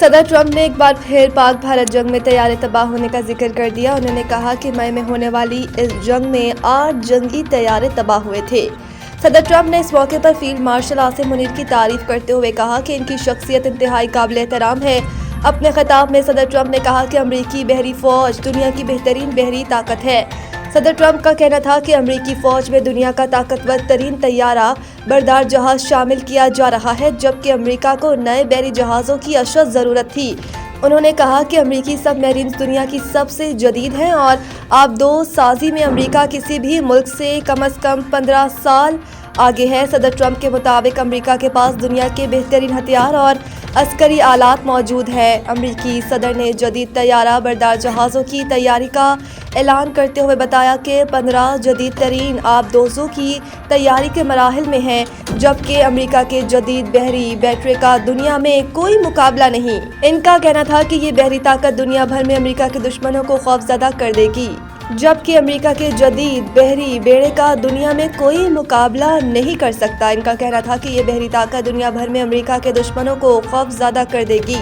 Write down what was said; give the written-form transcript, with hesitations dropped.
صدر ٹرمپ نے ایک بار پھر پاک بھارت جنگ میں طیارے تباہ ہونے کا ذکر کر دیا۔ انہوں نے کہا کہ مئی میں ہونے والی اس جنگ میں 8 جنگی طیارے تباہ ہوئے تھے۔ صدر ٹرمپ نے اس موقع پر فیلڈ مارشل عاصم منیر کی تعریف کرتے ہوئے کہا کہ ان کی شخصیت انتہائی قابل احترام ہے۔ اپنے خطاب میں صدر ٹرمپ نے کہا کہ امریکی بحری فوج دنیا کی بہترین بحری طاقت ہے۔ صدر ٹرمپ کا کہنا تھا کہ امریکی فوج میں دنیا کا طاقتور ترین طیارہ بردار جہاز شامل کیا جا رہا ہے، جبکہ امریکہ کو نئے بحری جہازوں کی اشد ضرورت تھی۔ انہوں نے کہا کہ امریکی سب میرینز دنیا کی سب سے جدید ہیں اور آبدوز سازی میں امریکہ کسی بھی ملک سے کم از کم 15 سال آگے ہے۔ صدر ٹرمپ کے مطابق امریکہ کے پاس دنیا کے بہترین ہتھیار اور عسکری آلات موجود ہیں۔ امریکی صدر نے جدید طیارہ بردار جہازوں کی تیاری کا اعلان کرتے ہوئے بتایا کہ 15 جدید ترین آبدوزوں کی تیاری کے مراحل میں ہیں، جبکہ امریکہ کے جدید بحری بیٹری کا دنیا میں کوئی مقابلہ نہیں۔ ان کا کہنا تھا کہ یہ بحری طاقت دنیا بھر میں امریکہ کے دشمنوں کو خوفزدہ کر دے گی، جبکہ امریکہ کے جدید بحری بیڑے کا دنیا میں کوئی مقابلہ نہیں کر سکتا۔ ان کا کہنا تھا کہ یہ بحری طاقت دنیا بھر میں امریکہ کے دشمنوں کو خوفزدہ کر دے گی۔